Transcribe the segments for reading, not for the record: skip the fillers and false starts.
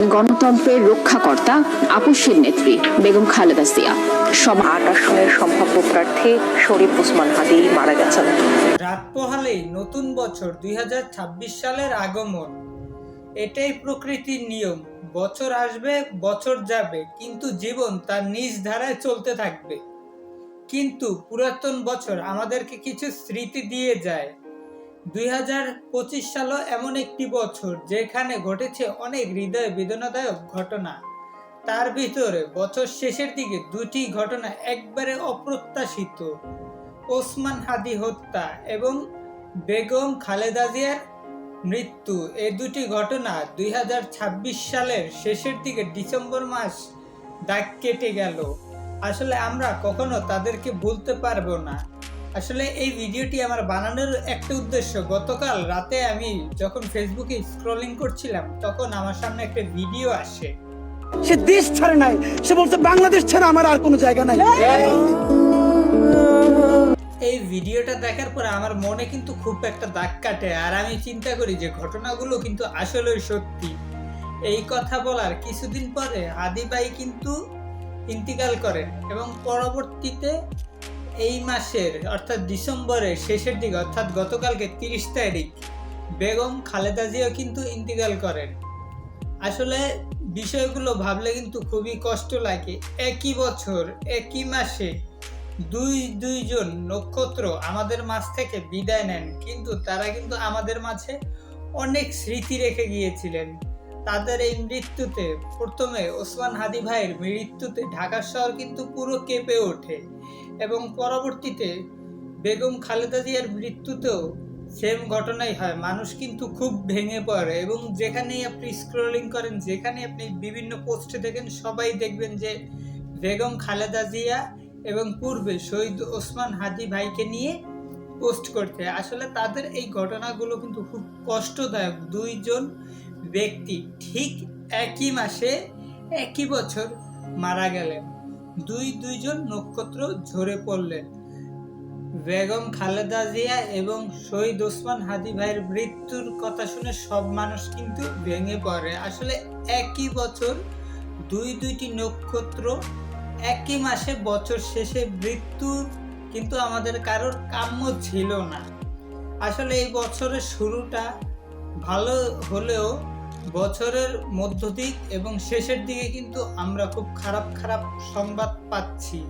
গণতন্ত্রের রক্ষাকর্তা আপসের নেত্রী বেগম খালেদা জিয়া ৮ আসনের সম্ভাব্য প্রার্থী শরীফ ওসমান হাদি মারা গেছেন। রাত পোহালেই নতুন বছর ২০২৬ সালের আগমন। এটাই প্রকৃতির নিয়ম। বছর আসবে, বছর যাবে, কিন্তু জীবন তার নিজ ধারায় চলতে থাকবে। কিন্তু পুরাতন বছর আমাদেরকে কিছু স্মৃতি দিয়ে যায়। ২০২৫ সালও এমন একটি বছর যেখানে ঘটেছে অনেক হৃদয় বেদনাদায়ক ঘটনা। তার ভিতরে বছর শেষের দিকে দুটি ঘটনা একবারে অপ্রত্যাশিত। ওসমান হাদি হত্যা এবং বেগম খালেদা জিয়ার মৃত্যু, এই দুটি ঘটনা ২০২৬ সালের শেষের দিকে ডিসেম্বর মাস দাগ কেটে গেল। আসলে আমরা কখনো তাদেরকে ভুলতে পারবো না। আসলে এই ভিডিওটি আমার বানানোর একটা উদ্দেশ্য, গতকাল রাতে আমি যখন ফেসবুকে স্ক্রলিং করছিলাম তখন আমার সামনে একটা ভিডিও আসে। সে দেশ ছাড়ে নাই, সে বলছে বাংলাদেশ ছাড়া আমার আর কোনো জায়গা নাই। এই ভিডিওটা দেখার পরে আমার মনে কিন্তু খুব একটা দাগ কাটে, আর আমি চিন্তা করি যে ঘটনাগুলো কিন্তু আসলেই সত্যি। এই কথা বলার কিছুদিন পরে হাদি ভাই কিন্তু ইন্তিকাল করেন এবং পরবর্তীতে এই মাসের অর্থাৎ ডিসেম্বরের শেষের দিকে অর্থাৎ গতকালকে ৩০ তারিখ বেগম খালেদা জিয়াও কিন্তু ইন্তিকাল করেন। আসলে বিষয়গুলো ভাবলে কিন্তু খুবই কষ্ট লাগে। একই বছর একই মাসে দুইজন নক্ষত্র আমাদের মাঝ থেকে বিদায় নেন, কিন্তু তারা কিন্তু আমাদের মাঝে অনেক স্মৃতি রেখে গিয়েছিলেন। তাদের এই মৃত্যুতে, প্রথমে ওসমান হাদি ভাইয়ের মৃত্যুতে ঢাকা শহর কিন্তু পুরো কেঁপে ওঠে এবং পরবর্তীতে বেগম খালেদা জিয়ার মৃত্যুতেও সেম ঘটনাই হয়। মানুষ কিন্তু খুব ভেঙে পড়ে এবং যেখানেই আপনি স্ক্রলিং করেন, যেখানে আপনি বিভিন্ন পোস্টে দেখেন, সবাই দেখবেন যে বেগম খালেদা জিয়া এবং পূর্বে শহীদ ওসমান হাদি ভাইকে নিয়ে পোস্ট করতে। আসলে তাদের এই ঘটনাগুলো কিন্তু খুব কষ্টদায়ক। দুইজন ব্যক্তি ঠিক একই মাসে একই বছর মারা গেলেন, দুইজন নক্ষত্র ঝরে পড়লেন। বেগম খালেদা জিয়া এবং শহীদ ওসমান হাদি ভাইয়ের মৃত্যুর কথা শুনে সব মানুষ কিন্তু ভেঙে পড়ে। আসলে একই বছর দুইটি নক্ষত্র একই মাসে বছর শেষে মৃত্যু কিন্তু আমাদের কারোর কাম্য ছিল না। আসলে এই বছরের শুরুটা ভালো হলেও বছরের মধ্যদিক এবং শেষের দিকে কিন্তু আমরা খুব খারাপ সংবাদ পাচ্ছি।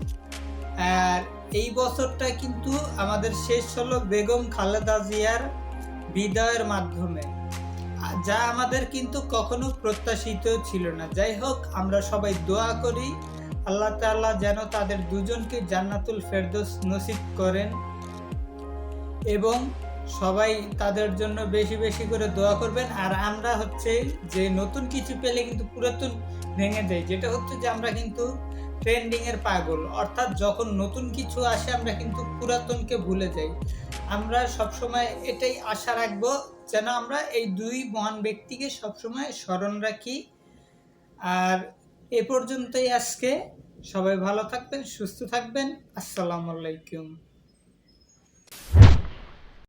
আর এই বছরটা কিন্তু আমাদের শেষ হলো বেগম খালেদা জিয়ার বিদায়ের মাধ্যমে, যা আমাদের কিন্তু কখনো প্রত্যাশিত ছিল না। যাই হোক, আমরা সবাই দোয়া করি আল্লাহ তাআলা যেন তাদের দুজনকে জান্নাতুল ফেরদৌস নসিব করেন এবং সবাই তাদের জন্য বেশি বেশি করে দোয়া করবেন। আর আমরা হচ্ছে যে নতুন কিছু পেলে কিন্তু পুরাতন ভেঙে দেয়, যেটা হচ্ছে যে আমরা কিন্তু ট্রেন্ডিং এর পাগল, অর্থাৎ যখন নতুন কিছু আসে আমরা কিন্তু পুরাতনকে ভুলে যাই। আমরা সবসময় এটাই আশা রাখবো যেন আমরা এই দুই মহান ব্যক্তিকে সবসময় স্মরণ রাখি। আর এ পর্যন্তই আজকে। সবাই ভালো থাকবেন, সুস্থ থাকবেন। আসসালামু আলাইকুম।